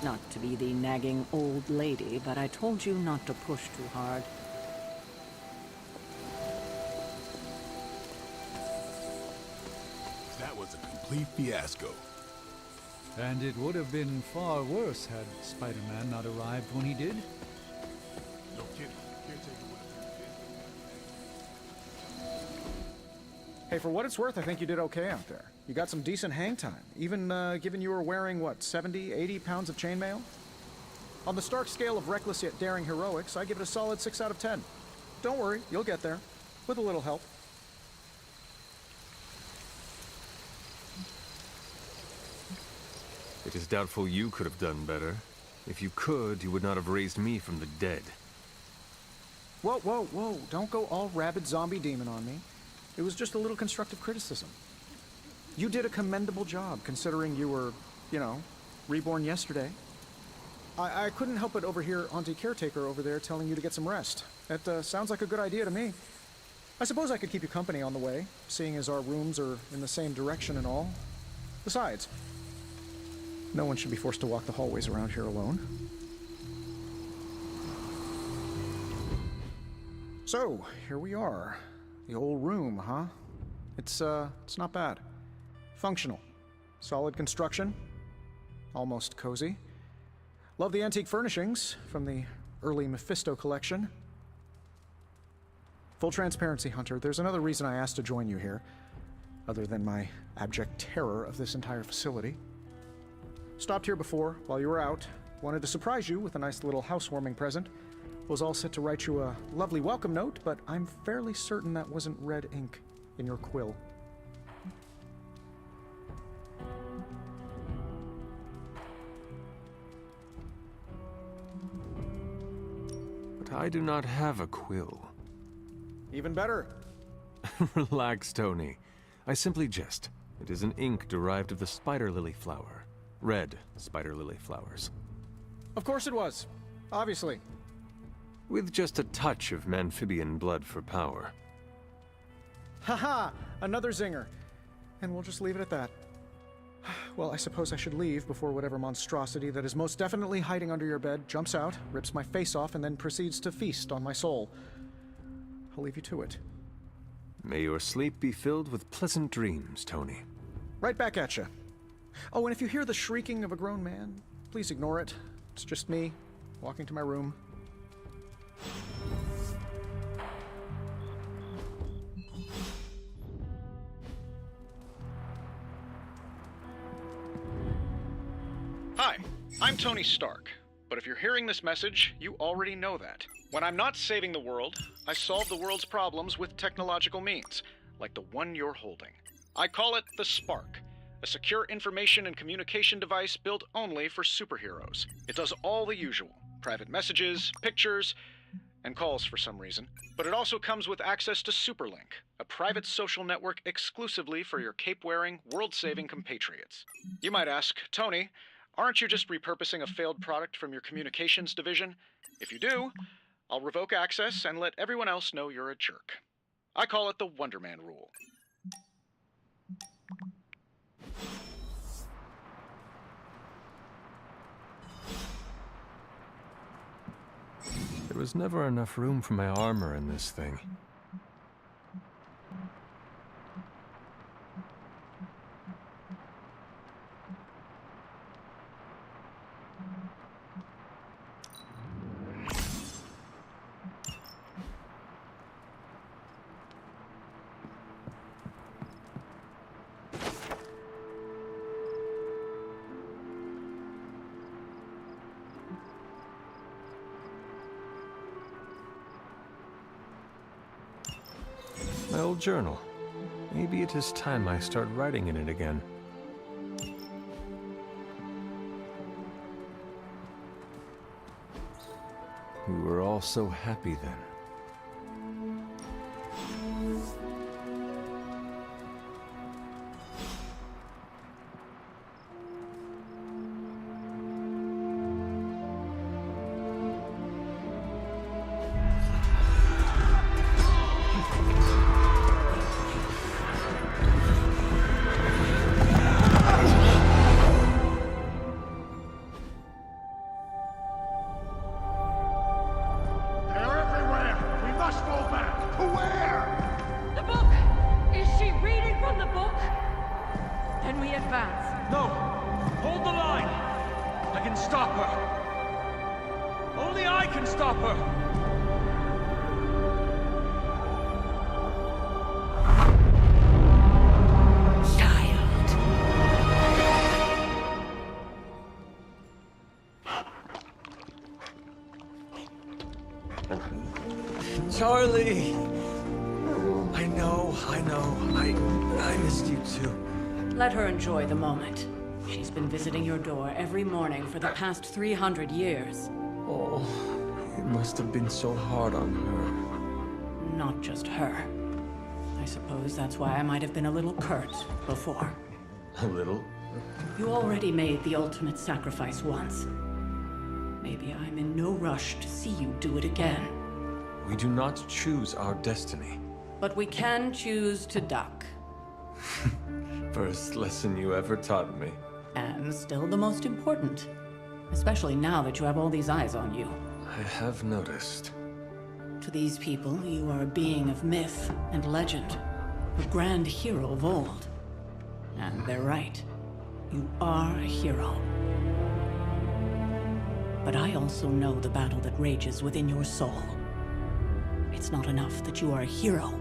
Not to be the nagging old lady, but I told you not to push too hard. That was a complete fiasco. And it would have been far worse had Spider-Man not arrived when he did. No kidding. Caretaker would have been. Hey, for what it's worth, I think you did okay out there. You got some decent hang time, even given you were wearing, what, 70, 80 pounds of chainmail? On the Stark scale of reckless yet daring heroics, I give it a solid 6 out of 10. Don't worry, you'll get there, with a little help. It is doubtful you could have done better. If you could, you would not have raised me from the dead. Whoa, whoa, whoa, don't go all rabid zombie demon on me. It was just a little constructive criticism. You did a commendable job, considering you were, you know, reborn yesterday. I couldn't help but overhear Auntie Caretaker over there telling you to get some rest. That sounds like a good idea to me. I suppose I could keep you company on the way, seeing as our rooms are in the same direction and all. Besides, no one should be forced to walk the hallways around here alone. So, here we are. The old room, huh? It's not bad. Functional. Solid construction. Almost cozy. Love the antique furnishings from the early Mephisto collection. Full transparency, Hunter, there's another reason I asked to join you here, other than my abject terror of this entire facility. Stopped here before, while you were out. Wanted to surprise you with a nice little housewarming present. Was all set to write you a lovely welcome note, but I'm fairly certain that wasn't red ink in your quill. But I do not have a quill. Even better. Relax, Tony. I simply jest. It is an ink derived of the spider lily flower. Red spider lily flowers. Of course it was. Obviously. With just a touch of amphibian blood for power. Haha! Another zinger. And we'll just leave it at that. Well, I suppose I should leave before whatever monstrosity that is most definitely hiding under your bed jumps out, rips my face off, and then proceeds to feast on my soul. I'll leave you to it. May your sleep be filled with pleasant dreams, Tony. Right back at you. Oh, and if you hear the shrieking of a grown man, please ignore it. It's just me, walking to my room. Hi, I'm Tony Stark. But if you're hearing this message, you already know that. When I'm not saving the world, I solve the world's problems with technological means, like the one you're holding. I call it the Spark, a secure information and communication device built only for superheroes. It does all the usual, private messages, pictures, and calls for some reason. But it also comes with access to Superlink, a private social network exclusively for your cape-wearing, world-saving compatriots. You might ask, Tony, aren't you just repurposing a failed product from your communications division? If you do, I'll revoke access and let everyone else know you're a jerk. I call it the Wonder Man rule. There was never enough room for my armor in this thing. My old journal. Maybe it is time I start writing in it again. We were all so happy then. Can we advance? No! Hold the line! I can stop her! Only I can stop her! Charlie! I missed you too. Let her enjoy the moment. She's been visiting your door every morning for the past 300 years. Oh, it must have been so hard on her. Not just her. I suppose that's why I might have been a little curt before. A little? You already made the ultimate sacrifice once. Maybe I'm in no rush to see you do it again. We do not choose our destiny. But we can choose to duck. First lesson you ever taught me. And still the most important. Especially now that you have all these eyes on you. I have noticed. To these people, you are a being of myth and legend. A grand hero of old. And they're right. You are a hero. But I also know the battle that rages within your soul. It's not enough that you are a hero.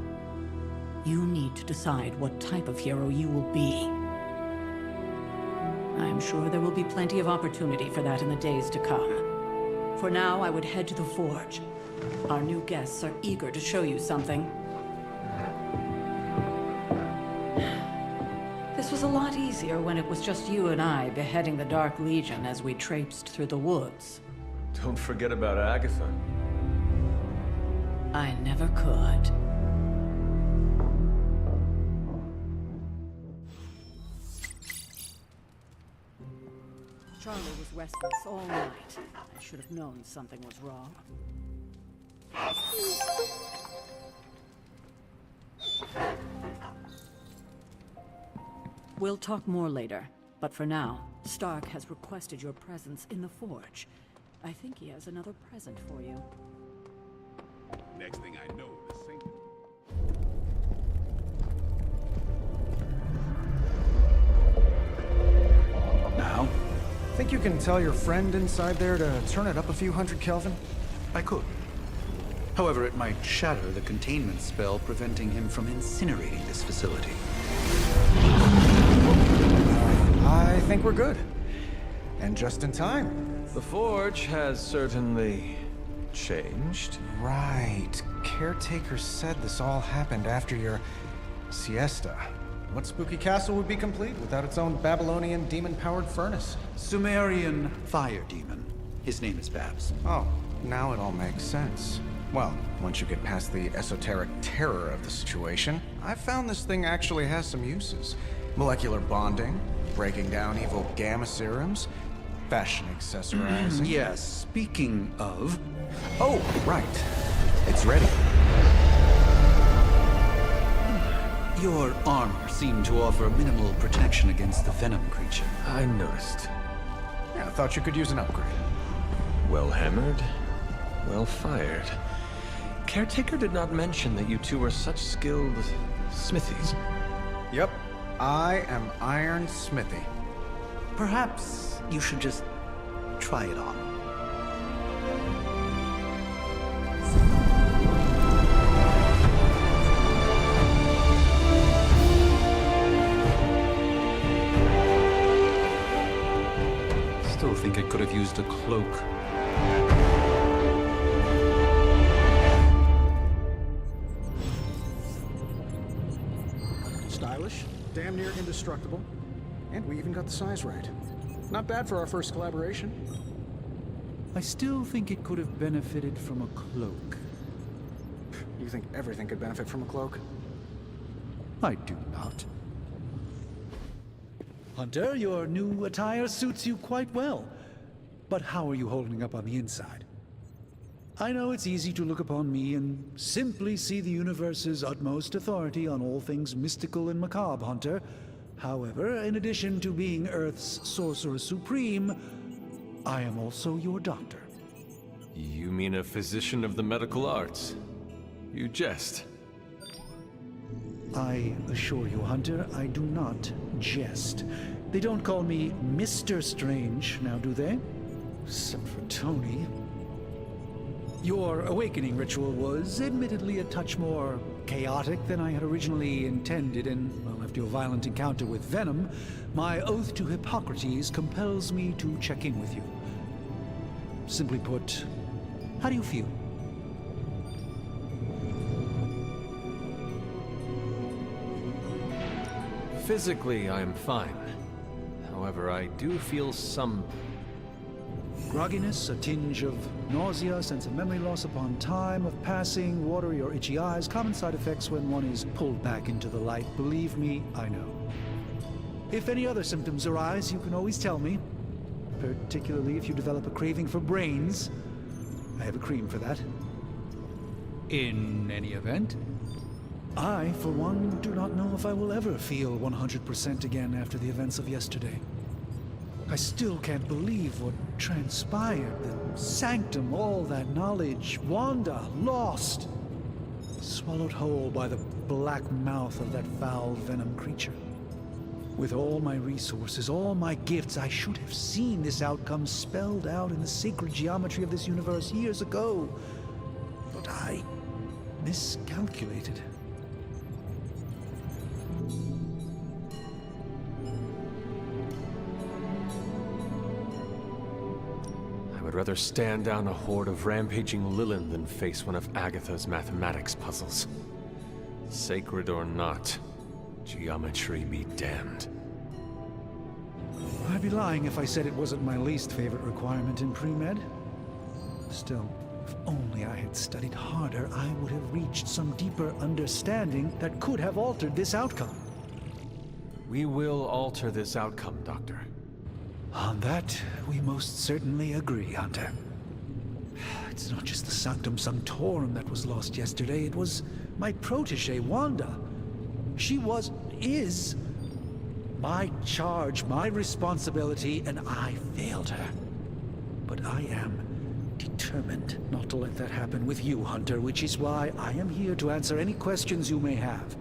You need to decide what type of hero you will be. I'm sure there will be plenty of opportunity for that in the days to come. For now, I would head to the forge. Our new guests are eager to show you something. This was a lot easier when it was just you and I beheading the Dark Legion as we traipsed through the woods. Don't forget about Agatha. I never could. Charlie was restless all night. I should have known something was wrong. We'll talk more later, but for now, Stark has requested your presence in the forge. I think he has another present for you. Next thing I know, the sink. Now? Think you can tell your friend inside there to turn it up a few hundred Kelvin? I could. However, it might shatter the containment spell preventing him from incinerating this facility. I think we're good. And just in time. The forge has certainly changed. Right. Caretaker said this all happened after your siesta. What spooky castle would be complete without its own Babylonian demon-powered furnace? Sumerian fire demon. His name is Babs. Oh, now it all makes sense. Well, once you get past the esoteric terror of the situation, I've found this thing actually has some uses. Molecular bonding, breaking down evil gamma serums, fashion accessorizing. Yes, speaking of... Oh, right. It's ready. Your armor seemed to offer minimal protection against the venom creature. I noticed. Yeah, I thought you could use an upgrade. Well hammered, well fired. Caretaker did not mention that you two were such skilled smithies. Yep, I am Iron Smithy. Perhaps you should just try it on. Still think I could have used a cloak. Stylish, damn near indestructible, and we even got the size right. Not bad for our first collaboration. I still think it could have benefited from a cloak. You think everything could benefit from a cloak? I do not. Hunter, your new attire suits you quite well. But how are you holding up on the inside? I know it's easy to look upon me and simply see the universe's utmost authority on all things mystical and macabre, Hunter. However, in addition to being Earth's sorcerer supreme, I am also your doctor. You mean a physician of the medical arts? You jest. I assure you, Hunter, I do not jest. They don't call me Mr. Strange, now do they? Except for Tony. Your awakening ritual was admittedly a touch more chaotic than I had originally intended, and, well, after your violent encounter with Venom, my oath to Hippocrates compels me to check in with you. Simply put, how do you feel? Physically, I am fine. However, I do feel some grogginess, a tinge of nausea, sense of memory loss upon time of passing, watery or itchy eyes, common side effects when one is pulled back into the light. Believe me, I know. If any other symptoms arise, you can always tell me, particularly if you develop a craving for brains. I have a cream for that. In any event, I, for one, do not know if I will ever feel 100% again after the events of yesterday. I still can't believe what transpired. The sanctum, all that knowledge, Wanda, lost. Swallowed whole by the black mouth of that foul venom creature. With all my resources, all my gifts, I should have seen this outcome spelled out in the sacred geometry of this universe years ago. But I miscalculated. I would rather stand down a horde of rampaging Lilith than face one of Agatha's mathematics puzzles. Sacred or not, geometry be damned. I'd be lying if I said it wasn't my least favorite requirement in pre-med. Still, if only I had studied harder, I would have reached some deeper understanding that could have altered this outcome. We will alter this outcome, Doctor. On that, we most certainly agree, Hunter. It's not just the Sanctum Sanctorum that was lost yesterday, it was my protege, Wanda. She is my charge, my responsibility, and I failed her. But I am determined not to let that happen with you, Hunter, which is why I am here to answer any questions you may have.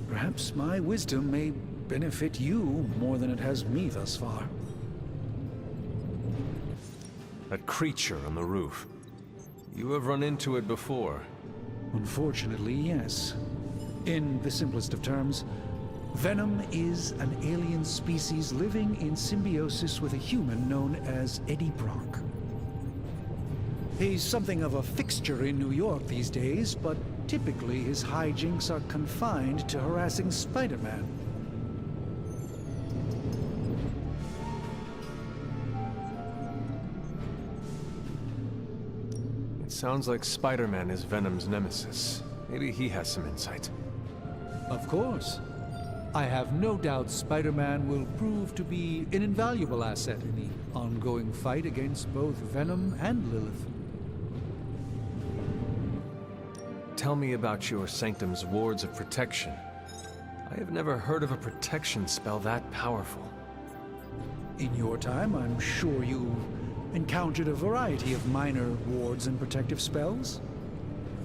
Perhaps my wisdom may benefit you more than it has me thus far. That creature on the roof. You have run into it before. Unfortunately, yes. In the simplest of terms, Venom is an alien species living in symbiosis with a human known as Eddie Brock. He's something of a fixture in New York these days, but typically his hijinks are confined to harassing Spider-Man. It sounds like Spider-Man is Venom's nemesis. Maybe he has some insight. Of course. I have no doubt Spider-Man will prove to be an invaluable asset in the ongoing fight against both Venom and Lilith. Tell me about your Sanctum's wards of protection. I have never heard of a protection spell that powerful. In your time, I'm sure you've encountered a variety of minor wards and protective spells.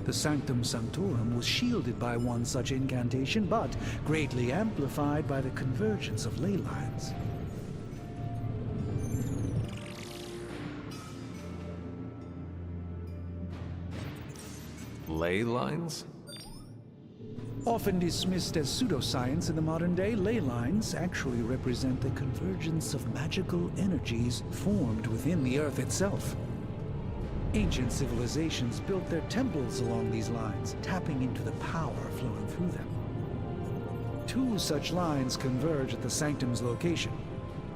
The Sanctum Sanctorum was shielded by one such incantation, but greatly amplified by the convergence of ley lines. Ley lines? Often dismissed as pseudoscience in the modern day, ley lines actually represent the convergence of magical energies formed within the Earth itself. Ancient civilizations built their temples along these lines, tapping into the power flowing through them. 2 such lines converge at the Sanctum's location.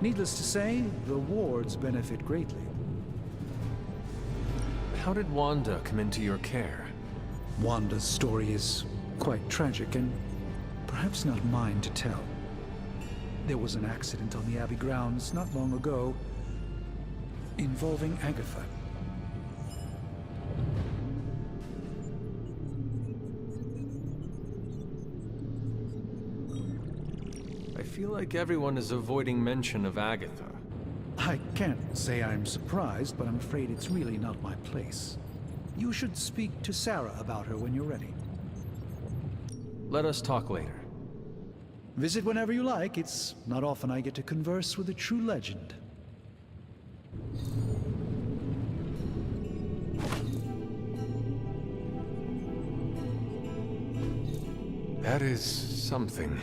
Needless to say, the wards benefit greatly. How did Wanda come into your care? Wanda's story is quite tragic and perhaps not mine to tell. There was an accident on the Abbey grounds not long ago involving Agatha. I feel like everyone is avoiding mention of Agatha. I can't say I'm surprised, but I'm afraid it's really not my place. You should speak to Sarah about her when you're ready. Let us talk later. Visit whenever you like. It's not often I get to converse with a true legend. That is something.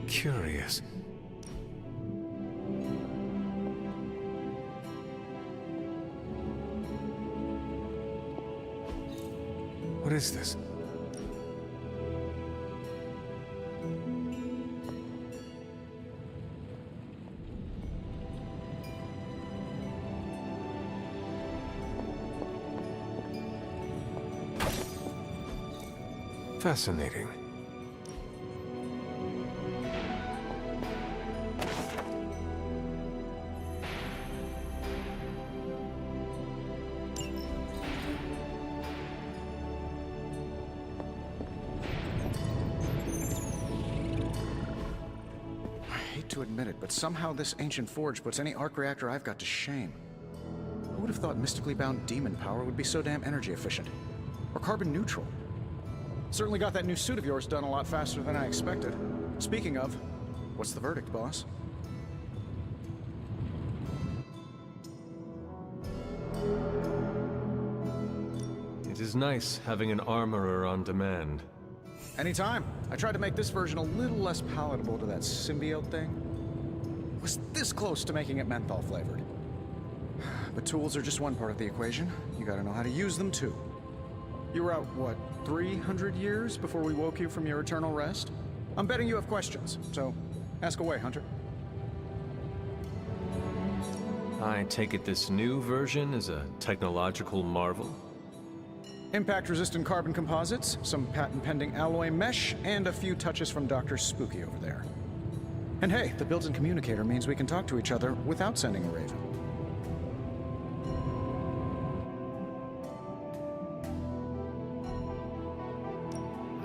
Curious. What is this? Fascinating. To admit it, but somehow this ancient forge puts any arc reactor I've got to shame. Who would have thought mystically bound demon power would be so damn energy efficient? Or carbon neutral? Certainly got that new suit of yours done a lot faster than I expected. Speaking of, what's the verdict, boss? It is nice having an armorer on demand. Anytime. I tried to make this version a little less palatable to that symbiote thing. Was this close to making it menthol flavored. But tools are just one part of the equation. You gotta know how to use them too. You were out, what, 300 years before we woke you from your eternal rest? I'm betting you have questions, so ask away, Hunter. I take it this new version is a technological marvel? Impact-resistant carbon composites, some patent-pending alloy mesh, and a few touches from Dr. Spooky over there. And hey, the built-in communicator means we can talk to each other without sending a raven.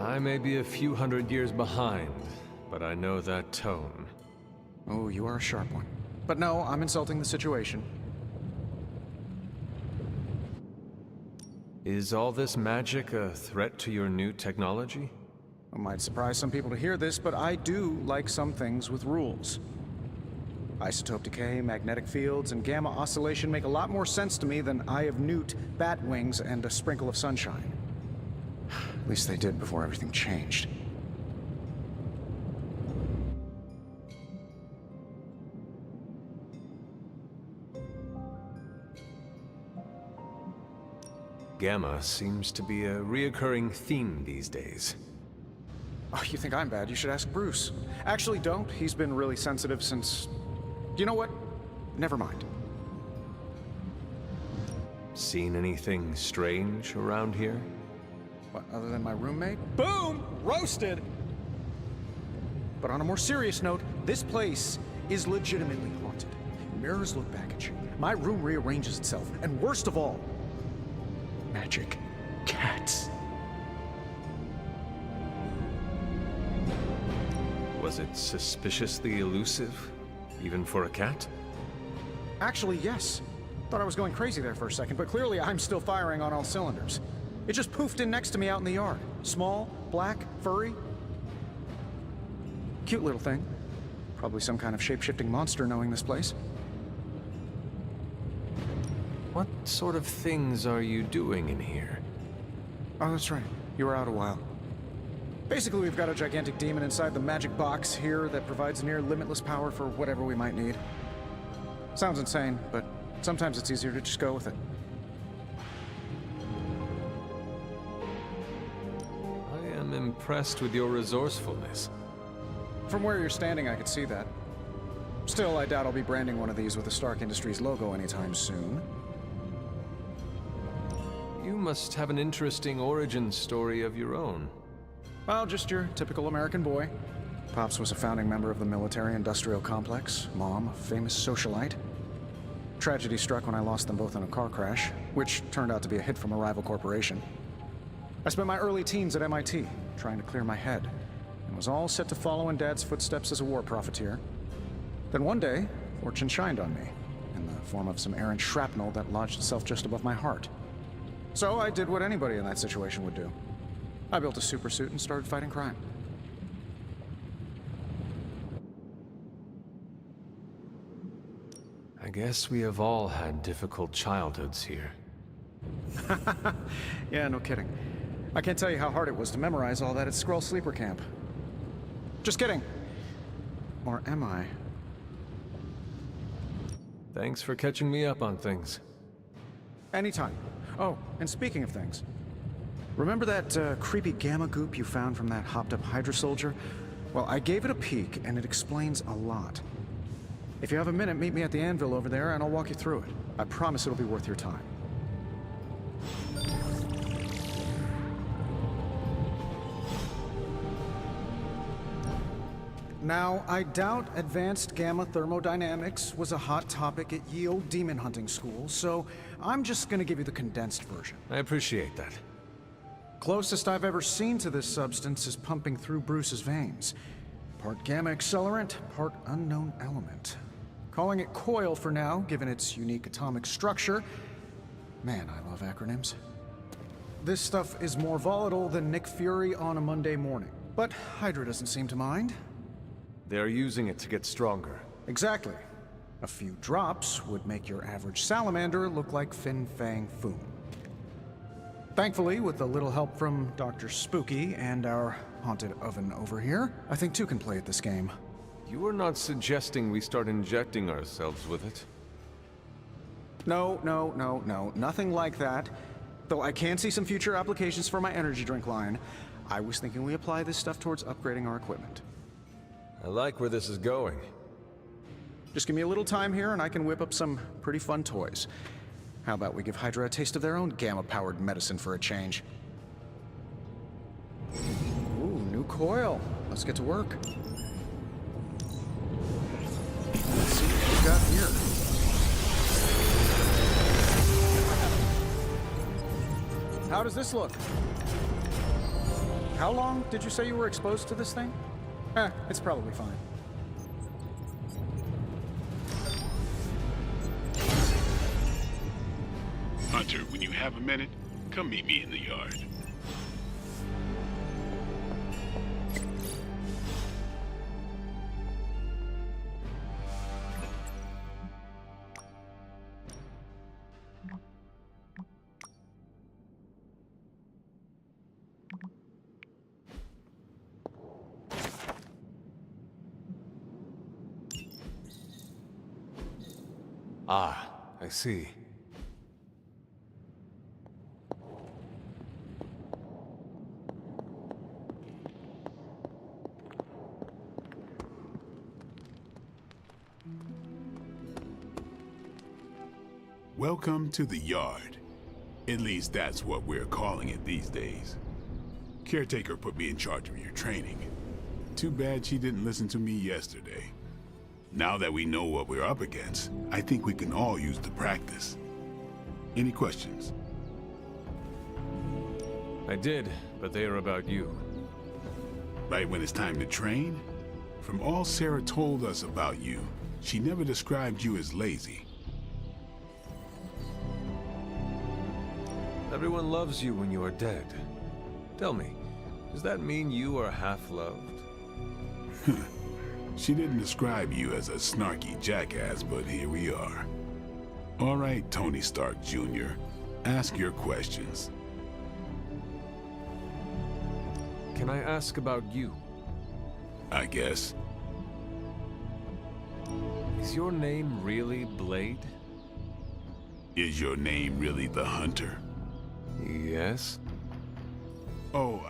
I may be a few hundred years behind, but I know that tone. Oh, you are a sharp one. But no, I'm insulting the situation. Is all this magic a threat to your new technology? It might surprise some people to hear this, but I do like some things with rules. Isotope decay, magnetic fields, and gamma oscillation make a lot more sense to me than Eye of Newt, bat wings, and a sprinkle of sunshine. At least they did before everything changed. Gamma seems to be a reoccurring theme these days. Oh, you think I'm bad? You should ask Bruce. Actually, don't. He's been really sensitive since... You know what? Never mind. Seen anything strange around here? What, other than my roommate? Boom! Roasted! But on a more serious note, this place is legitimately haunted. Mirrors look back at you. My room rearranges itself. And worst of all, magic cats. Was it suspiciously elusive, even for a cat? Actually, yes. Thought I was going crazy there for a second, but clearly I'm still firing on all cylinders. It just poofed in next to me out in the yard. Small, black, furry. Cute little thing. Probably some kind of shape-shifting monster knowing this place. What sort of things are you doing in here? Oh, that's right. You were out a while. Basically, we've got a gigantic demon inside the magic box here that provides near limitless power for whatever we might need. Sounds insane, but sometimes it's easier to just go with it. I am impressed with your resourcefulness. From where you're standing, I could see that. Still, I doubt I'll be branding one of these with the Stark Industries logo anytime soon. You must have an interesting origin story of your own. Well, just your typical American boy. Pops was a founding member of the military-industrial complex. Mom, a famous socialite. Tragedy struck when I lost them both in a car crash, which turned out to be a hit from a rival corporation. I spent my early teens at MIT, trying to clear my head, and was all set to follow in Dad's footsteps as a war profiteer. Then one day, fortune shined on me, in the form of some errant shrapnel that lodged itself just above my heart. So I did what anybody in that situation would do. I built a super suit and started fighting crime. I guess we have all had difficult childhoods here. Yeah, no kidding. I can't tell you how hard it was to memorize all that at Skrull Sleeper Camp. Just kidding. Or am I? Thanks for catching me up on things. Anytime. Oh, and speaking of things, remember that creepy gamma goop you found from that hopped-up Hydra soldier? Well, I gave it a peek, and it explains a lot. If you have a minute, meet me at the anvil over there, and I'll walk you through it. I promise it'll be worth your time. Now, I doubt advanced gamma thermodynamics was a hot topic at ye old demon hunting school, so I'm just gonna give you the condensed version. I appreciate that. Closest I've ever seen to this substance is pumping through Bruce's veins. Part gamma accelerant, part unknown element. Calling it coil for now, given its unique atomic structure. Man, I love acronyms. This stuff is more volatile than Nick Fury on a Monday morning, but Hydra doesn't seem to mind. They're using it to get stronger. Exactly. A few drops would make your average salamander look like Fin Fang Foom. Thankfully, with a little help from Dr. Spooky and our haunted oven over here, I think two can play at this game. You are not suggesting we start injecting ourselves with it? No, nothing like that. Though I can see some future applications for my energy drink line. I was thinking we apply this stuff towards upgrading our equipment. I like where this is going. Just give me a little time here and I can whip up some pretty fun toys. How about we give Hydra a taste of their own gamma-powered medicine for a change? Ooh, new coil. Let's get to work. Let's see what we got here. How does this look? How long did you say you were exposed to this thing? It's probably fine. Hunter, when you have a minute, come meet me in the yard. Ah, I see. Welcome to the yard. At least that's what we're calling it these days. Caretaker put me in charge of your training. Too bad she didn't listen to me yesterday. Now that we know what we're up against, I think we can all use the practice. Any questions? I did, but they are about you. Right when it's time to train? From all Sarah told us about you, she never described you as lazy. Everyone loves you when you are dead. Tell me, does that mean you are half-loved? She didn't describe you as a snarky jackass, but here we are. All right, Tony Stark Jr., ask your questions. Can I ask about you? I guess. Is your name really Blade? Is your name really the Hunter? Yes. Oh,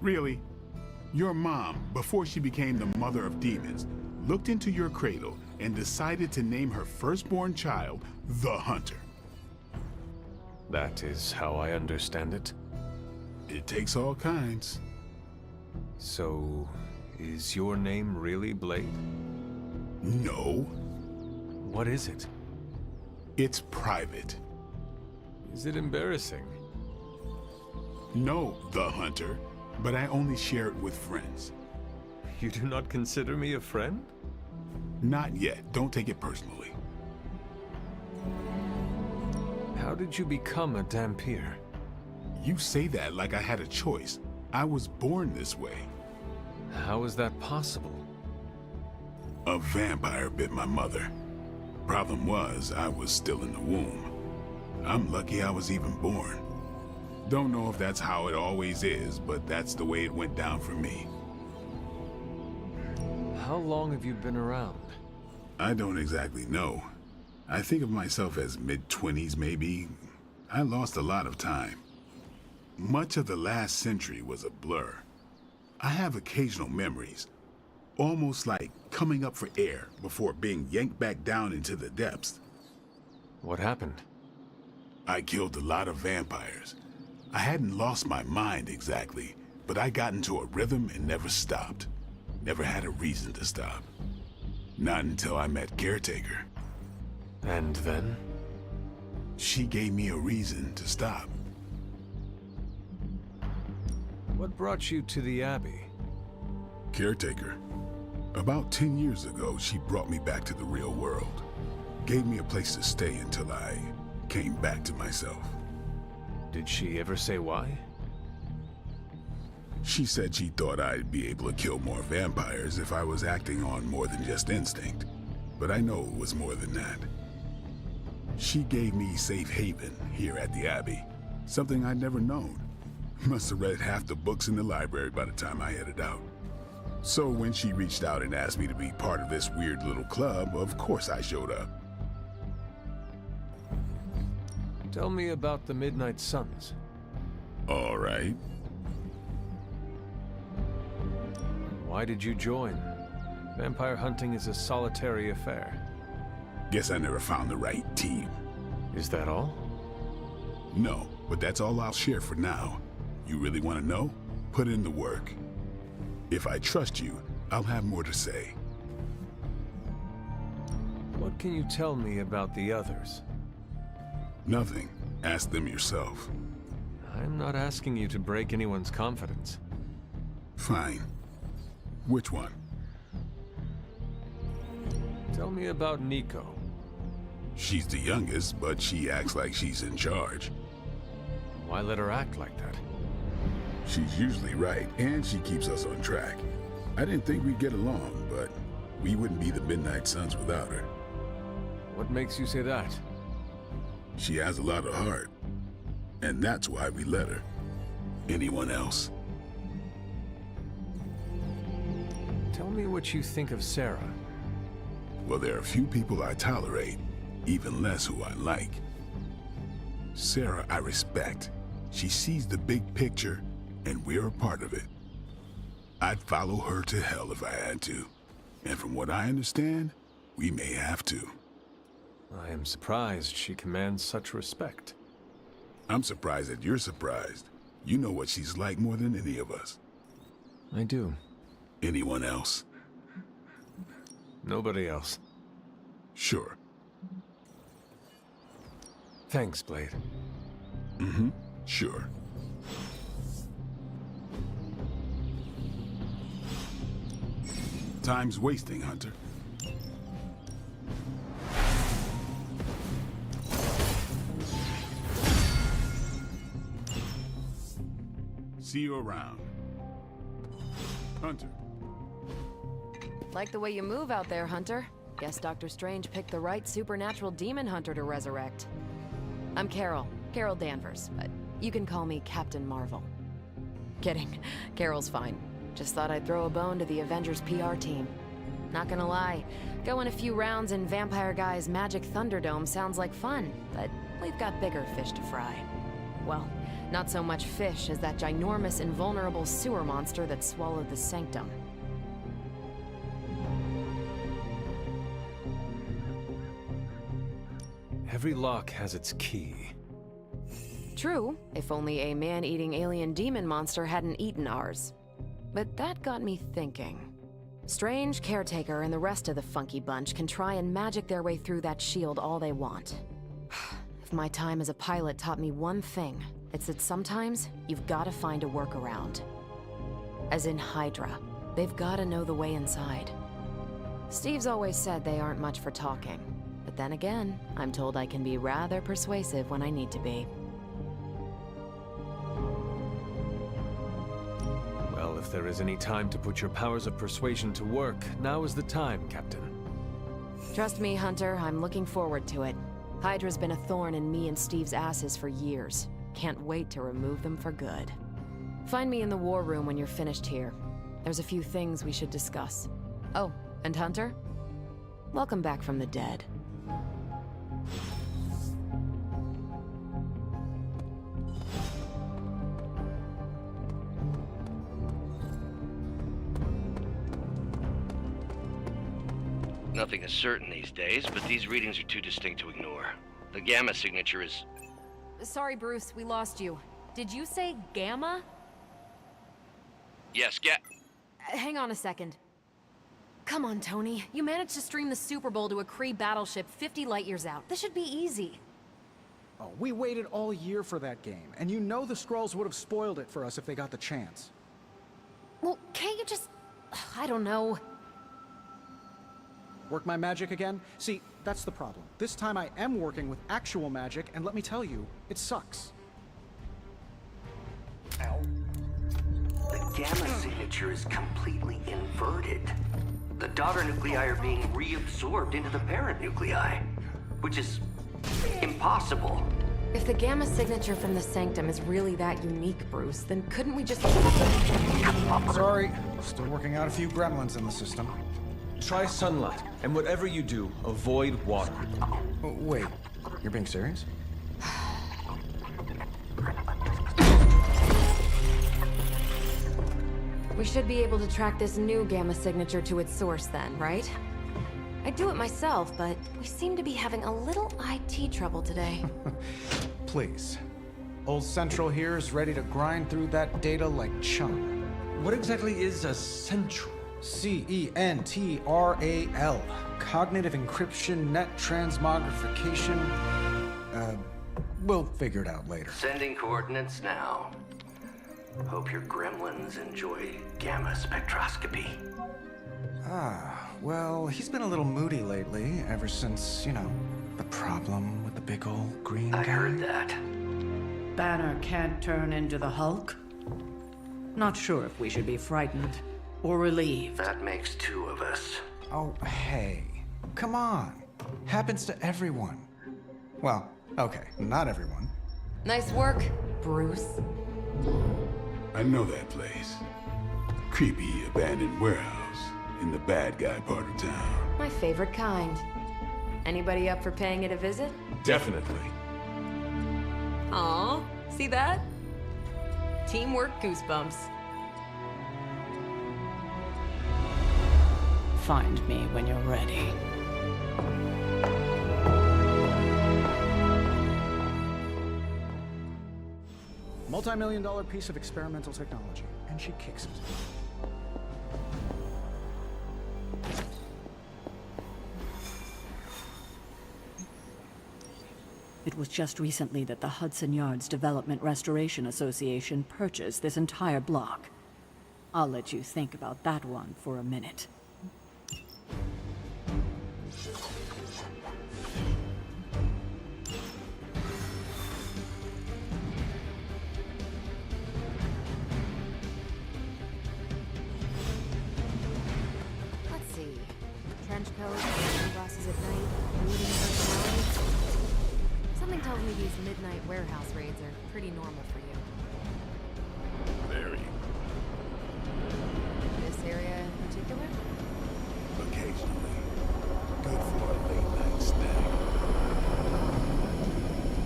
really? Your mom, before she became the mother of demons, looked into your cradle and decided to name her firstborn child the Hunter. That is how I understand it. It takes all kinds. So, is your name really Blade? No. What is it? It's private. Is it embarrassing? No, the Hunter, but I only share it with friends. You do not consider me a friend? Not yet. Don't take it personally. How did you become a Dampier? You say that like I had a choice. I was born this way. How is that possible? A vampire bit my mother. Problem was, I was still in the womb. I'm lucky I was even born. Don't know if that's how it always is, but that's the way it went down for me. How long have you been around? I don't exactly know. I think of myself as mid-20s, maybe. I lost a lot of time. Much of the last century was a blur. I have occasional memories, almost like coming up for air before being yanked back down into the depths. What happened? I killed a lot of vampires. I hadn't lost my mind exactly, but I got into a rhythm and never stopped. Never had a reason to stop. Not until I met Caretaker. And then? She gave me a reason to stop. What brought you to the Abbey? Caretaker. About 10 years ago, she brought me back to the real world. Gave me a place to stay until I came back to myself. Did she ever say why? She said she thought I'd be able to kill more vampires if I was acting on more than just instinct. But I know it was more than that. She gave me safe haven here at the Abbey. Something I'd never known. Must have read half the books in the library by the time I headed out. So when she reached out and asked me to be part of this weird little club, of course I showed up. Tell me about the Midnight Suns. All right. Why did you join? Vampire hunting is a solitary affair. Guess I never found the right team. Is that all? No, but that's all I'll share for now. You really want to know? Put in the work. If I trust you, I'll have more to say. What can you tell me about the others? Nothing. Ask them yourself. I'm not asking you to break anyone's confidence. Fine. Which one? Tell me about Nico. She's the youngest, but she acts like she's in charge. Why let her act like that? She's usually right, and she keeps us on track. I didn't think we'd get along, but we wouldn't be the Midnight Suns without her. What makes you say that? She has a lot of heart, and that's why we let her. Anyone else? Tell me what you think of Sarah. Well, there are a few people I tolerate, even less who I like. Sarah I respect. She sees the big picture, and we're a part of it. I'd follow her to hell if I had to. And from what I understand, we may have to. I am surprised she commands such respect. I'm surprised that you're surprised. You know what she's like more than any of us. I do. Anyone else? Nobody else. Sure. Thanks, Blade. Mm-hmm. Sure. Time's wasting, Hunter. See you around. Hunter. Like the way you move out there, Hunter. Guess Dr. Strange picked the right supernatural demon hunter to resurrect. I'm Carol Danvers, but you can call me Captain Marvel. Kidding, Carol's fine. Just thought I'd throw a bone to the Avengers PR team. Not gonna lie, going a few rounds in Vampire Guy's Magic Thunderdome sounds like fun, but we've got bigger fish to fry. Well, not so much fish as that ginormous invulnerable sewer monster that swallowed the Sanctum. Every lock has its key. True, if only a man-eating alien demon monster hadn't eaten ours. But that got me thinking. Strange, Caretaker, and the rest of the funky bunch can try and magic their way through that shield all they want. If my time as a pilot taught me one thing, it's that sometimes you've gotta find a workaround. As in Hydra, they've gotta know the way inside. Steve's always said they aren't much for talking. But then again, I'm told I can be rather persuasive when I need to be. If there is any time to put your powers of persuasion to work, now is the time, Captain. Trust me, Hunter, I'm looking forward to it. Hydra's been a thorn in me and Steve's asses for years. Can't wait to remove them for good. Find me in the war room when you're finished here. There's a few things we should discuss. Oh, and Hunter? Welcome back from the dead. Nothing is certain these days, but these readings are too distinct to ignore. The gamma signature is... Sorry, Bruce, we lost you. Did you say gamma? Yes, Hang on a second. Come on, Tony. You managed to stream the Super Bowl to a Kree battleship 50 light-years out. This should be easy. Oh, we waited all year for that game, and you know the Skrulls would have spoiled it for us if they got the chance. Well, can't you just... I don't know. Work my magic again? See, that's the problem. This time I am working with actual magic, and let me tell you, it sucks. Ow. The gamma signature is completely inverted. The daughter nuclei are being reabsorbed into the parent nuclei, which is impossible. If the gamma signature from the Sanctum is really that unique, Bruce, then couldn't we just... Sorry, still working out a few gremlins in the system. Try sunlight, and whatever you do, avoid water. Oh, wait, you're being serious? We should be able to track this new gamma signature to its source then, right? I'd do it myself, but we seem to be having a little IT trouble today. Please. Old Central here is ready to grind through that data like chum. What exactly is a central? CENTRAL. Cognitive encryption, net transmogrification. We'll figure it out later. Sending coordinates now. Hope your gremlins enjoy gamma spectroscopy. Well, he's been a little moody lately, ever since, you know, the problem with the big old green guy. I heard that. Banner can't turn into the Hulk? Not sure if we should be frightened or relieved. That makes two of us. Oh, hey. Come on. Happens to everyone. Well, okay, not everyone. Nice work, Bruce. I know that place. Creepy abandoned warehouse in the bad guy part of town. My favorite kind. Anybody up for paying it a visit? Definitely. Aw, see that? Teamwork goosebumps. Find me when you're ready. Multi-million-dollar piece of experimental technology, and she kicks it. It was just recently that the Hudson Yards Development Restoration Association purchased this entire block. I'll let you think about that one for a minute. Let's see. Trench coats, sunglasses at night, brooding personality. Something tells me these midnight warehouse raids are pretty normal for you. Very. This area in particular? Occasionally. Good for a late night snack.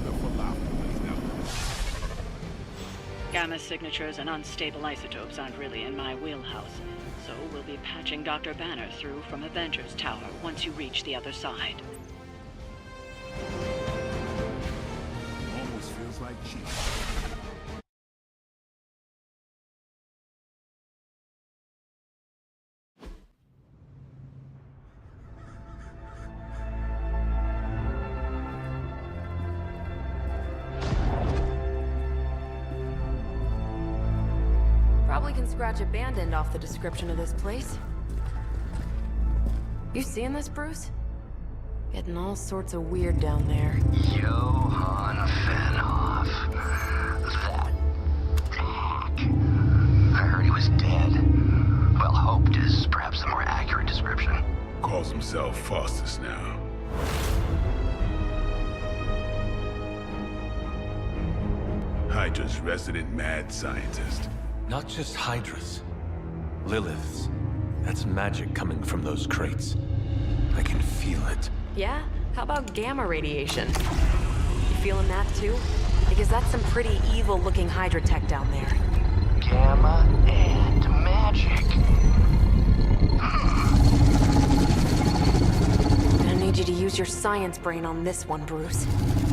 The falafel is now. Gamma signatures and unstable isotopes aren't really in my wheelhouse, so we'll be patching Dr. Banner through from Avengers Tower once you reach the other side. Almost feels like cheating. Probably can scratch a band end off the description of this place. You seeing this, Bruce? Getting all sorts of weird down there. Johann Fenhoff. That hack. I heard he was dead. Hydra's resident mad scientist. Not just Hydra's. Lilith's. That's magic coming from those crates. I can feel it. Yeah? How about gamma radiation? You feeling that too? Because that's some pretty evil-looking Hydra tech down there. Gamma and magic. I need you to use your science brain on this one, Bruce.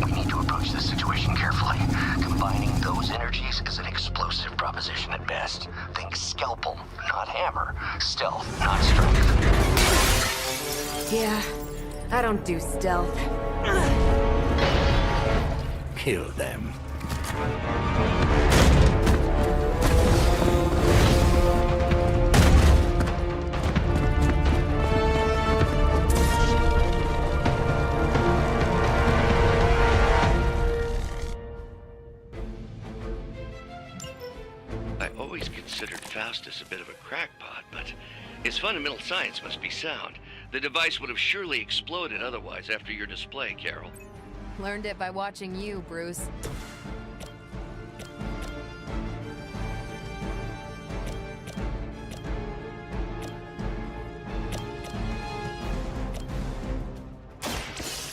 We need to approach this situation carefully. Combining those energies is an explosive proposition at best. Think scalpel, not hammer. Stealth, not strength. Yeah, I don't do stealth. Kill them. I always considered Faustus a bit of a crackpot, but his fundamental science must be sound. The device would have surely exploded otherwise after your display, Carol. Learned it by watching you, Bruce.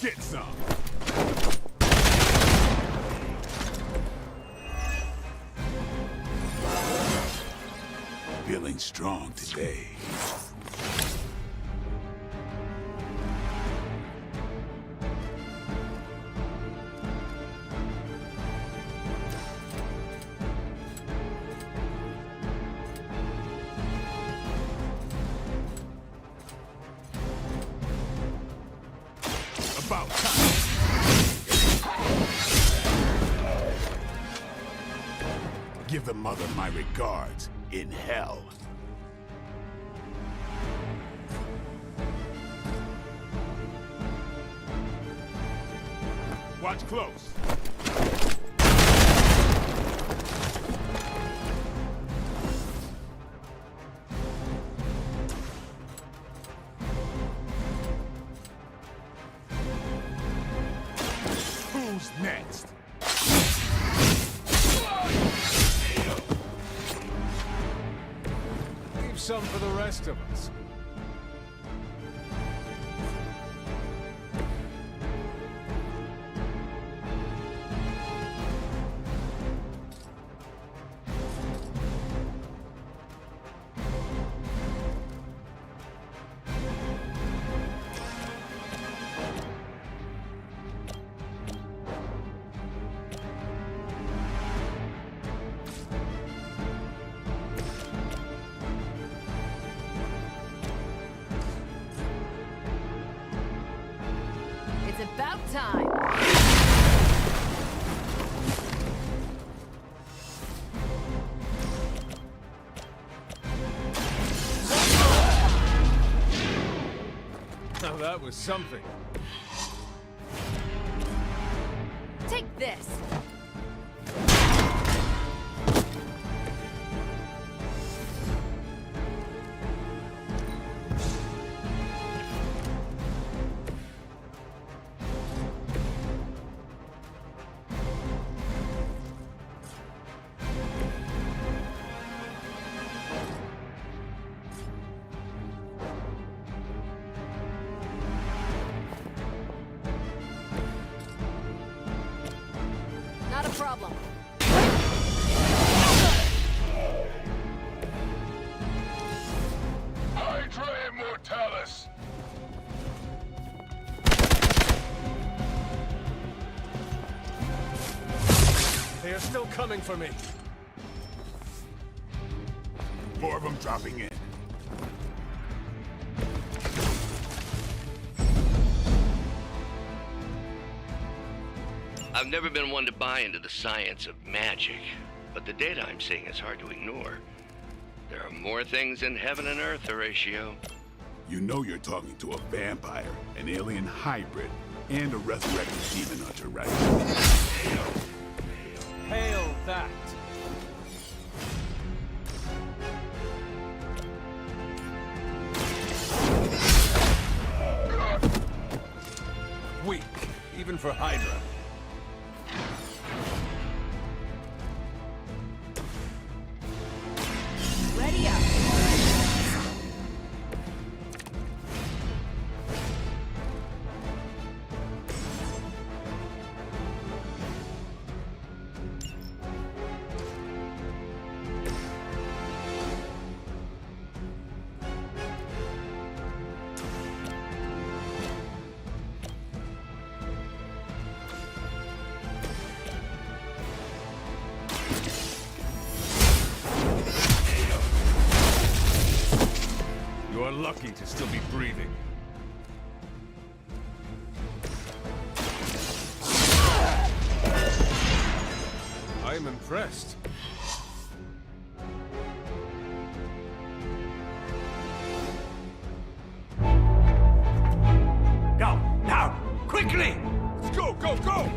Get some! Feeling strong today. About time. Give the mother my regards in hell. Watch close. Who's next? Leave some for the rest of us. It's about time. Now that was something. Take this. Not a problem. Hydra Immortalis! They are still coming for me. More of them dropping in. I've never been one to buy into the science of magic, but the data I'm seeing is hard to ignore. There are more things in heaven and earth, Horatio. You know you're talking to a vampire, an alien hybrid, and a resurrected demon hunter, right? Hail that. Weak, even for Hydra. are lucky to still be breathing. I am impressed. Go! Now! Quickly! Let's go, go, go!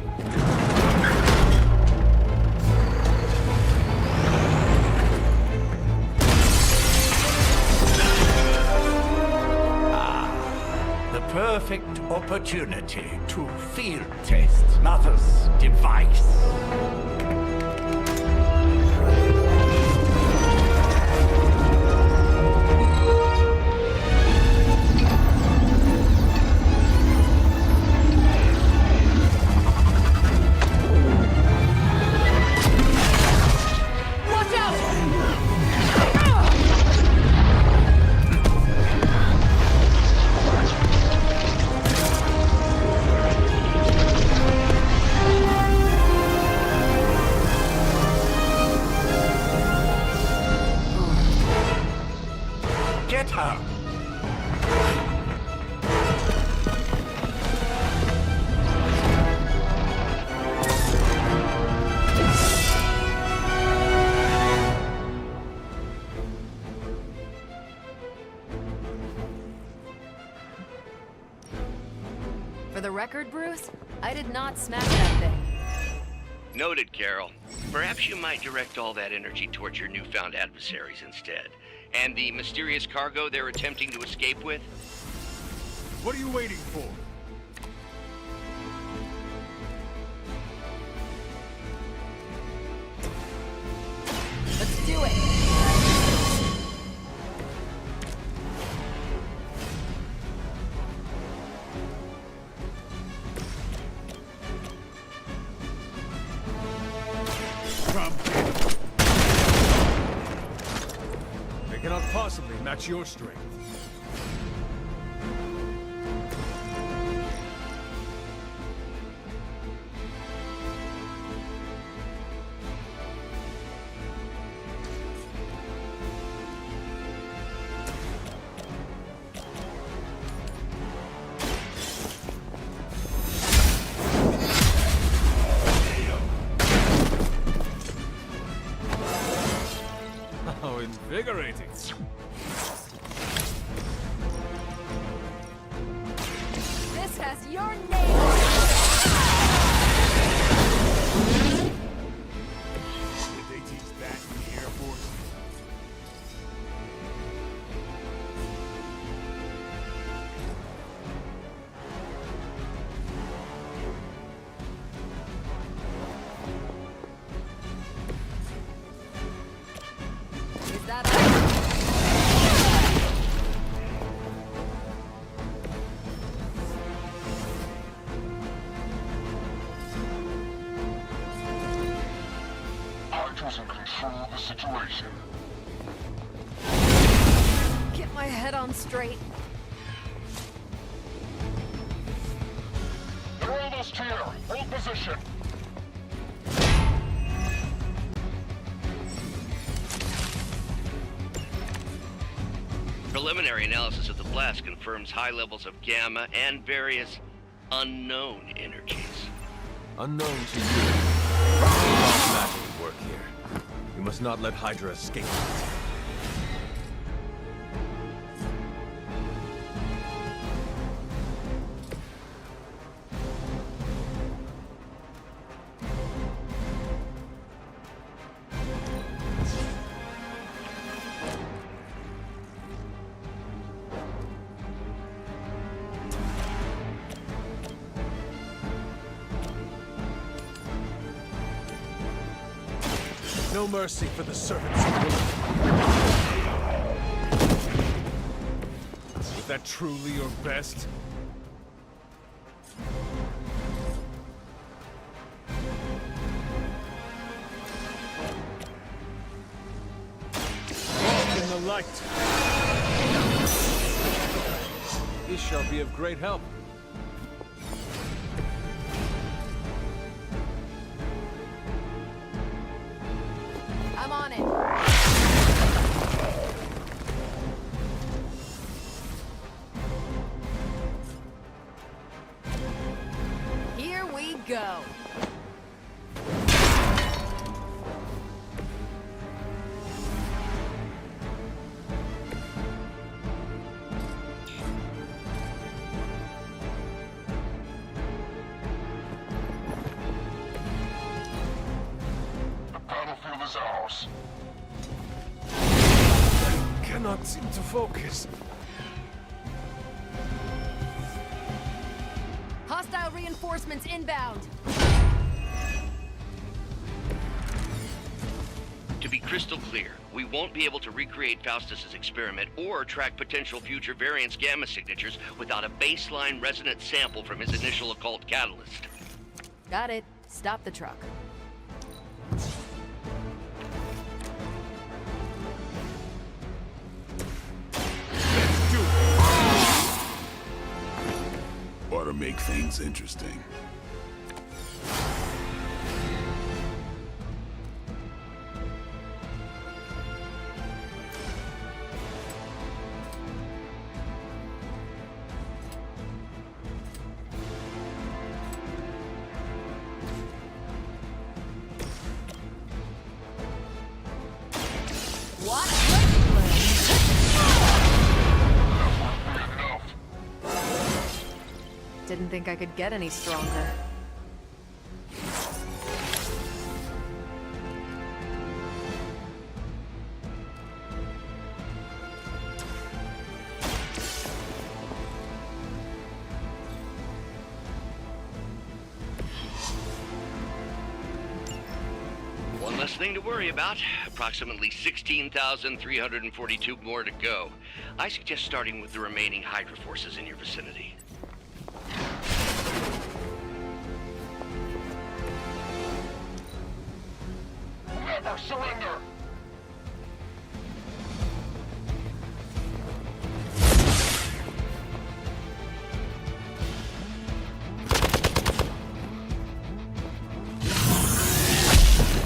The perfect opportunity to field test Mother's device. For the record, Bruce, I did not smack that thing. Noted, Carol. Perhaps you might direct all that energy towards your newfound adversaries instead. And the mysterious cargo they're attempting to escape with? What are you waiting for? Let's do it! They cannot possibly match your strength. How invigorating. This has your name on it! Did they teach that in the Air Force? Is that Hydra's in control of the situation. Get my head on straight. They're almost here. Hold position. Preliminary analysis of the blast confirms high levels of gamma and various unknown energies. Unknown to you. Magic at work here. We must not let Hydra escape. No mercy for the servants of Lilith. Was that truly your best? Walk in the light. This shall be of great help. I'm on it. course. I cannot seem to focus. Hostile reinforcements inbound. To be crystal clear, we won't be able to recreate Faustus's experiment or track potential future variants' gamma signatures without a baseline resonant sample from his initial occult catalyst. Got it. Stop the truck. Ought to make things interesting. Didn't think I could get any stronger. One less thing to worry about. Approximately 16,342 more to go. I suggest starting with the remaining Hydra forces in your vicinity. Never surrender!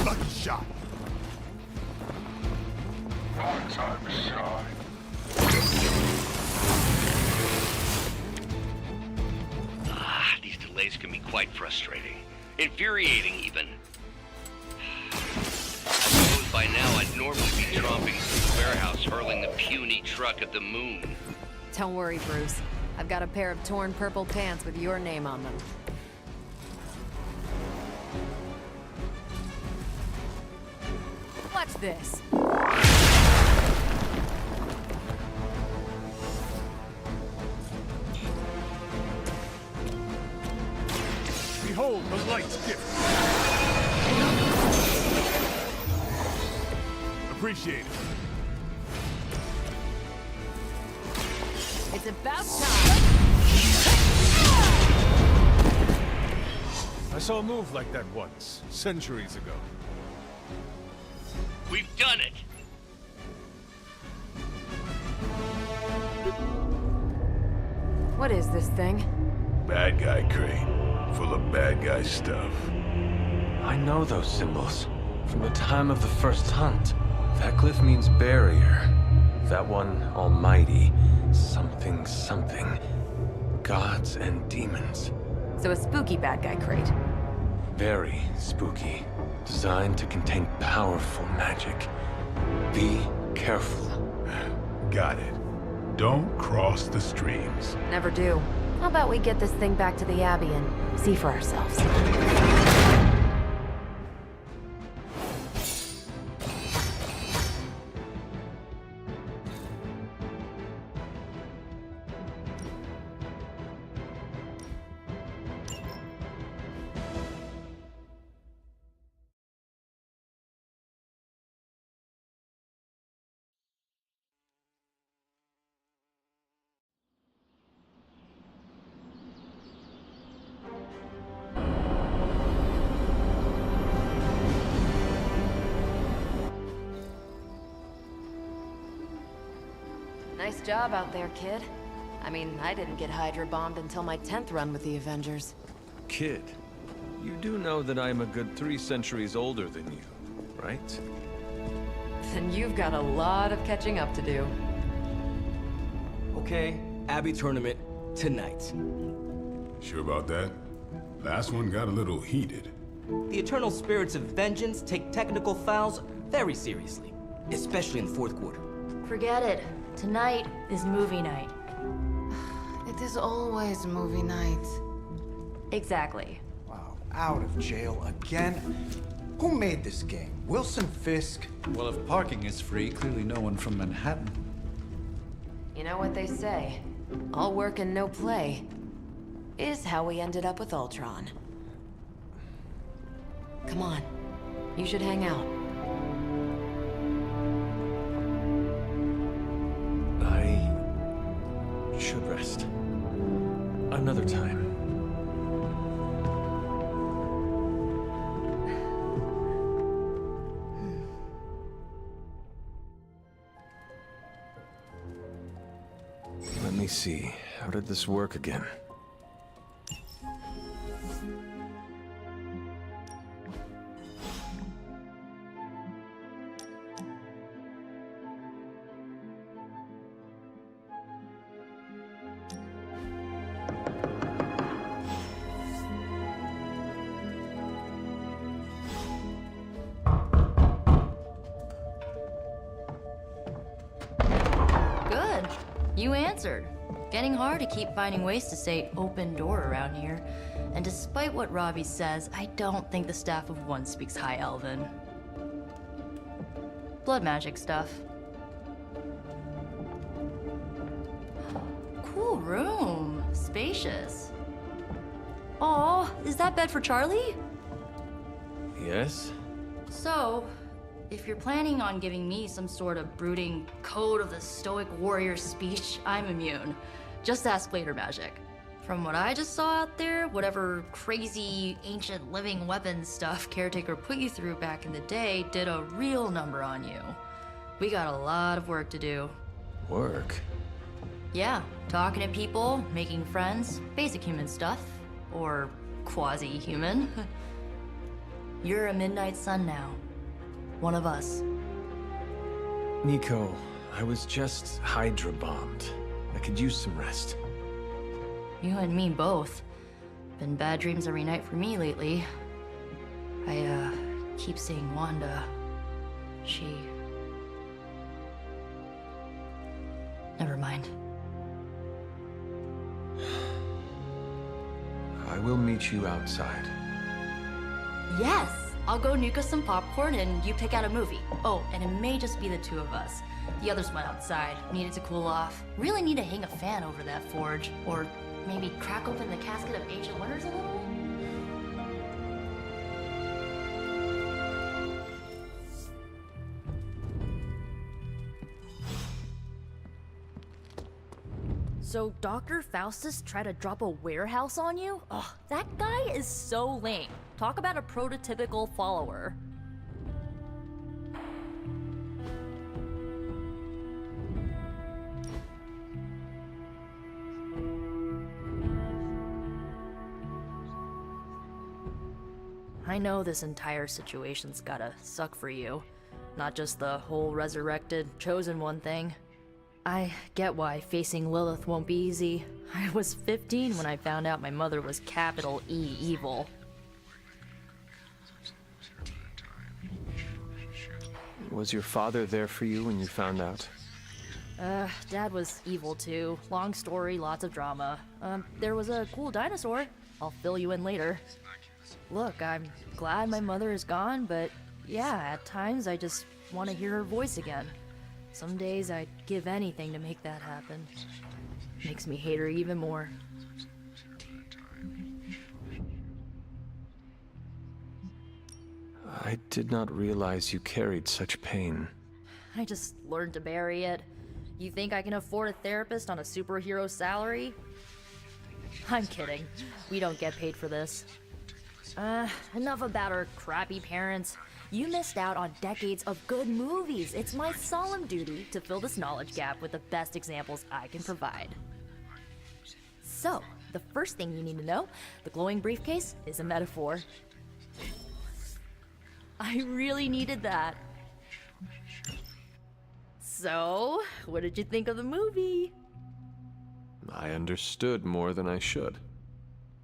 Lucky shot. Our time to shine. These delays can be quite frustrating. Infuriating, even. By now, I'd normally be tromping through the warehouse, hurling the puny truck at the moon. Don't worry, Bruce. I've got a pair of torn purple pants with your name on them. Watch this. Behold the light's gift. Appreciate it. It's about time. I saw a move like that once, centuries ago. We've done it! What is this thing? Bad guy crate. Full of bad guy stuff. I know those symbols from the time of the first hunt. That glyph means barrier. That one, almighty. Something, something. Gods and demons. So a spooky bad guy crate. Very spooky. Designed to contain powerful magic. Be careful. Got it. Don't cross the streams. Never do. How about we get this thing back to the Abbey and see for ourselves? Nice job out there, kid. I mean, I didn't get Hydra bombed until my 10th run with the Avengers. Kid, you do know that I am a good 3 centuries older than you, right? Then you've got a lot of catching up to do. Okay, Abbey tournament tonight. Sure about that? Last one got a little heated. The eternal spirits of vengeance take technical fouls very seriously, especially in the fourth quarter. Forget it. Tonight is movie night. It is always movie night. Exactly. Wow, out of jail again? Who made this game? Wilson Fisk? Well, if parking is free, clearly no one from Manhattan. You know what they say? All work and no play is how we ended up with Ultron. Come on. You should hang out. I should rest. Another time. Let me see. How did this work again? Good. You answered. Getting hard to keep finding ways to say open door around here. And despite what Robbie says, I don't think the staff of One speaks High Elven. Blood magic stuff. Cool room. Spacious. Aw, is that bed for Charlie? Yes? So, if you're planning on giving me some sort of brooding code of the stoic warrior speech, I'm immune. Just ask later, Magic. From what I just saw out there, whatever crazy ancient living weapons stuff Caretaker put you through back in the day did a real number on you. We got a lot of work to do. Work? Yeah, talking to people, making friends, basic human stuff. Or quasi-human. You're a Midnight Sun now. One of us. Nico, I was just Hydra bombed. I could use some rest. You and me both. Been bad dreams every night for me lately. I, keep seeing Wanda. She... Never mind. I will meet you outside. Yes! I'll go nuke us some popcorn and you pick out a movie. Oh, and it may just be the two of us. The others went outside, needed to cool off. Really need to hang a fan over that forge. Or maybe crack open the casket of ancient wonders a little? So Dr. Faustus tried to drop a warehouse on you? Ugh, that guy is so lame. Talk about a prototypical follower. I know this entire situation's gotta suck for you. Not just the whole resurrected, chosen one thing. I get why facing Lilith won't be easy. I was 15 when I found out my mother was capital E evil. Was your father there for you when you found out? Dad was evil too. Long story, lots of drama. There was a cool dinosaur. I'll fill you in later. Look, I'm glad my mother is gone, but yeah, at times I just want to hear her voice again. Some days I'd give anything to make that happen. Makes me hate her even more. I did not realize you carried such pain. I just learned to bury it. You think I can afford a therapist on a superhero salary? I'm kidding. We don't get paid for this. Enough about our crappy parents. You missed out on decades of good movies. It's my solemn duty to fill this knowledge gap with the best examples I can provide. So, the first thing you need to know, the glowing briefcase is a metaphor. I really needed that. So, what did you think of the movie? I understood more than I should.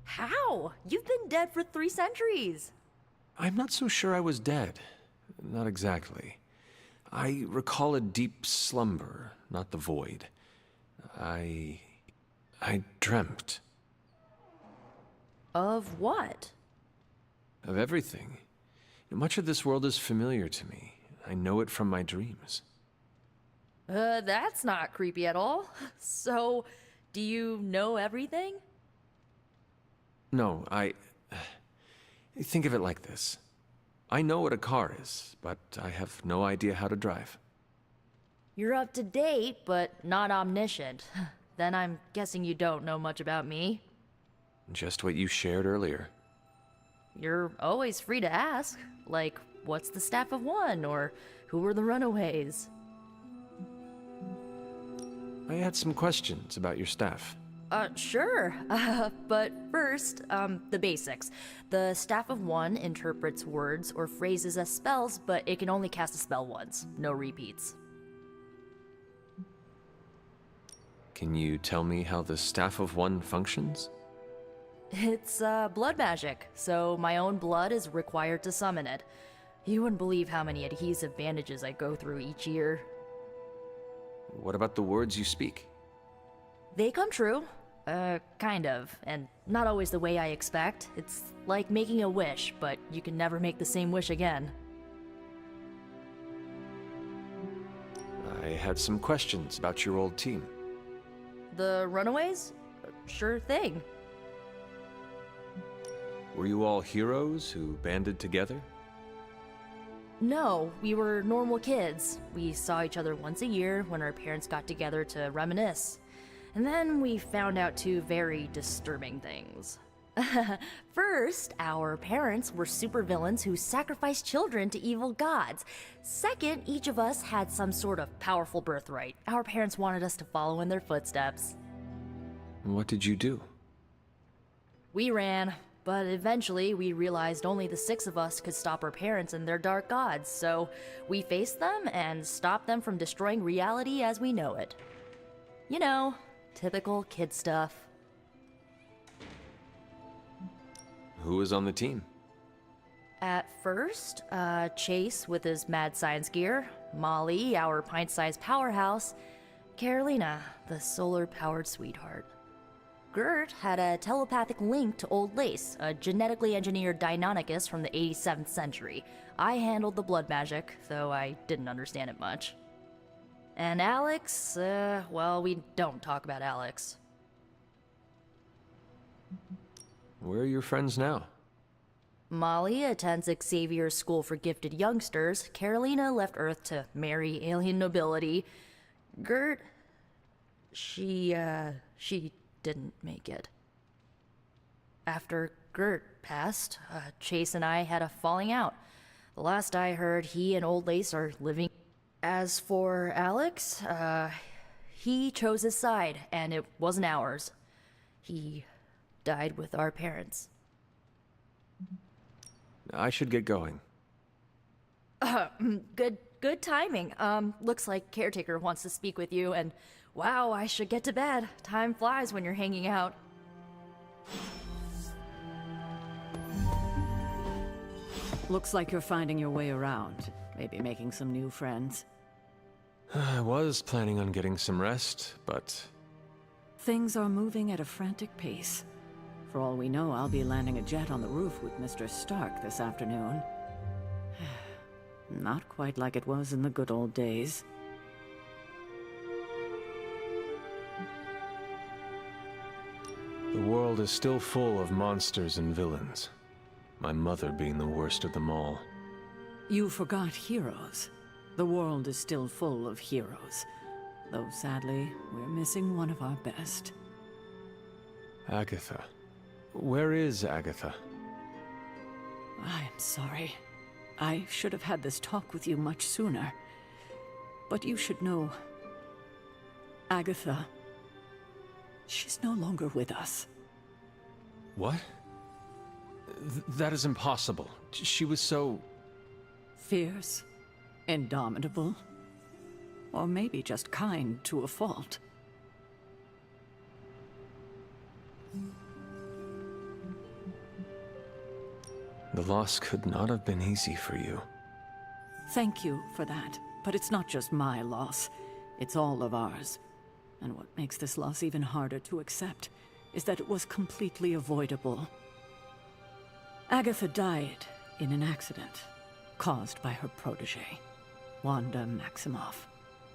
How? You've been dead for 3 centuries. I'm not so sure I was dead. Not exactly. I recall a deep slumber, not the void. I dreamt. Of what? Of everything. Much of this world is familiar to me. I know it from my dreams. That's not creepy at all. So, do you know everything? No, think of it like this. I know what a car is, but I have no idea how to drive. You're up to date, but not omniscient. Then I'm guessing you don't know much about me. Just what you shared earlier. You're always free to ask. Like, what's the staff of one? Or who were the runaways? I had some questions about your staff. Sure. But first, the basics. The staff of one interprets words or phrases as spells, but it can only cast a spell once. No repeats. Can you tell me how the staff of one functions? It's, blood magic, so my own blood is required to summon it. You wouldn't believe how many adhesive bandages I go through each year. What about the words you speak? They come true. Kind of. And not always the way I expect. It's like making a wish, but you can never make the same wish again. I had some questions about your old team. The runaways? Sure thing. Were you all heroes who banded together? No, we were normal kids. We saw each other once a year when our parents got together to reminisce. And then we found out two very disturbing things. First, our parents were supervillains who sacrificed children to evil gods. Second, each of us had some sort of powerful birthright. Our parents wanted us to follow in their footsteps. What did you do? We ran, but eventually we realized only the 6 of us could stop our parents and their dark gods, so we faced them and stopped them from destroying reality as we know it. You know, typical kid stuff. Who was on the team? At first, Chase with his mad science gear, Molly, our pint-sized powerhouse, Carolina, the solar-powered sweetheart. Gert had a telepathic link to Old Lace, a genetically engineered Deinonychus from the 87th century. I handled the blood magic, though I didn't understand it much. And Alex, well, we don't talk about Alex. Where are your friends now? Molly attends Xavier's School for Gifted Youngsters. Carolina left Earth to marry alien nobility. Gert, she didn't make it. After Gert passed, Chase and I had a falling out. The last I heard, he and Old Lace are living. As for Alex, he chose his side, and it wasn't ours. He died with our parents. I should get going. Good timing. Looks like Caretaker wants to speak with you, and wow, I should get to bed. Time flies when you're hanging out. Looks like you're finding your way around. Maybe making some new friends. I was planning on getting some rest, but... Things are moving at a frantic pace. For all we know, I'll be landing a jet on the roof with Mr. Stark this afternoon. Not quite like it was in the good old days. The world is still full of monsters and villains. My mother being the worst of them all. You forgot heroes. The world is still full of heroes. Though sadly, we're missing one of our best. Agatha. Where is Agatha? I'm sorry. I should have had this talk with you much sooner. But you should know... Agatha... She's no longer with us. What? That is impossible. She was so... Fierce, indomitable, or maybe just kind to a fault. The loss could not have been easy for you. Thank you for that, but it's not just my loss. It's all of ours. And what makes this loss even harder to accept is that it was completely avoidable. Agatha died in an accident, caused by her protege, Wanda Maximoff,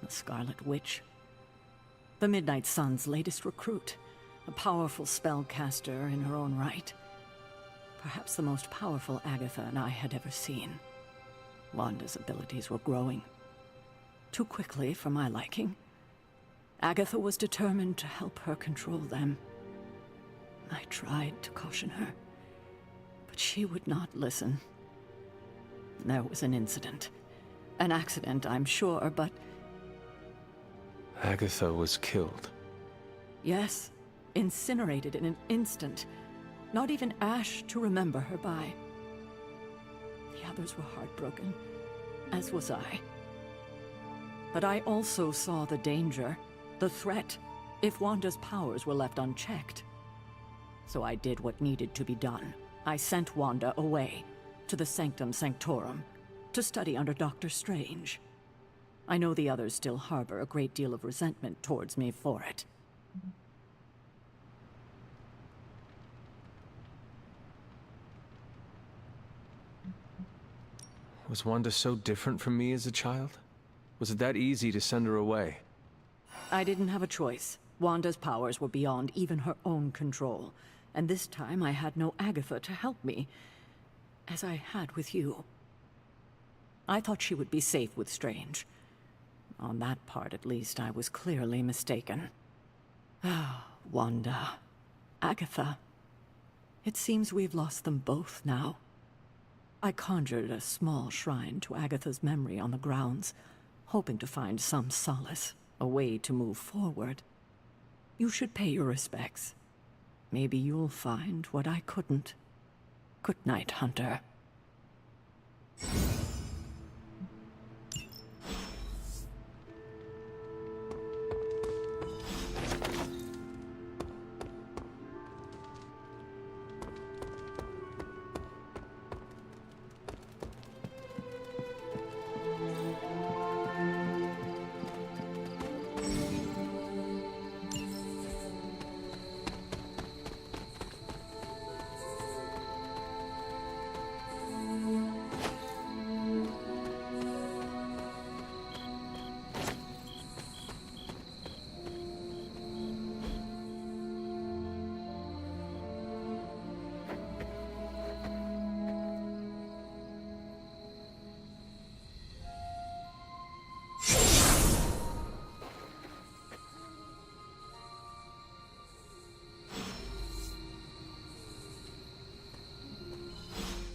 the Scarlet Witch. The Midnight Sun's latest recruit, a powerful spellcaster in her own right. Perhaps the most powerful Agatha and I had ever seen. Wanda's abilities were growing. Too quickly for my liking. Agatha was determined to help her control them. I tried to caution her, but she would not listen. There was an incident. An accident, I'm sure, but... Agatha was killed. Yes, incinerated in an instant. Not even ash to remember her by. The others were heartbroken, as was I. But I also saw the danger, the threat, if Wanda's powers were left unchecked. So I did what needed to be done. I sent Wanda away, to the Sanctum Sanctorum, to study under Doctor Strange. I know the others still harbor a great deal of resentment towards me for it. Was Wanda so different from me as a child? Was it that easy to send her away? I didn't have a choice. Wanda's powers were beyond even her own control. And this time I had no Agatha to help me, as I had with you. I thought she would be safe with Strange. On that part, at least, I was clearly mistaken. Ah, Wanda. Agatha. It seems we've lost them both now. I conjured a small shrine to Agatha's memory on the grounds, hoping to find some solace, a way to move forward. You should pay your respects. Maybe you'll find what I couldn't. Good night, Hunter.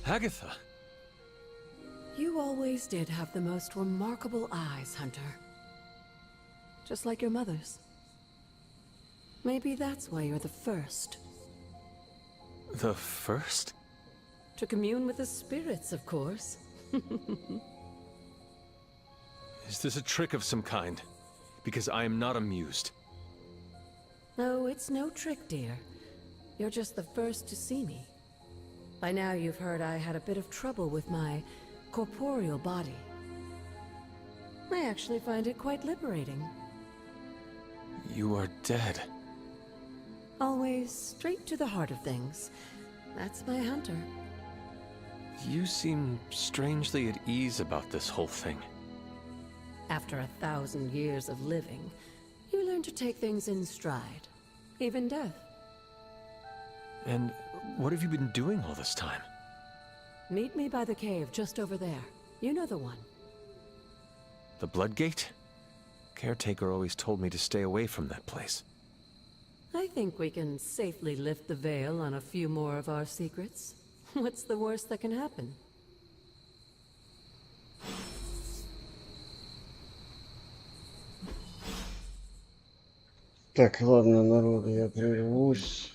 Agatha! You always did have the most remarkable eyes, Hunter. Just like your mother's. Maybe that's why you're the first. The first? To commune with the spirits, of course. Is this a trick of some kind? Because I am not amused. No, it's no trick, dear. You're just the first to see me. By now you've heard I had a bit of trouble with my corporeal body. I actually find it quite liberating. You are dead. Always straight to the heart of things. That's my Hunter. You seem strangely at ease about this whole thing. After 1,000 years of living, you learn to take things in stride. Even death. And what have you been doing all this time? Meet me by the cave just over there. You know the one. The Bloodgate? Caretaker always told me to stay away from that place. I think we can safely lift the veil on a few more of our secrets. What's the worst that can happen? Так, ладно, народ, я прервусь.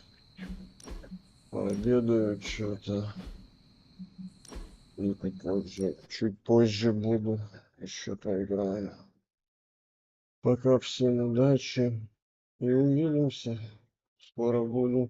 Пообедаю что-то. И попозже, чуть позже буду. Еще-то играю. Пока всем удачи. И увидимся. Скоро буду.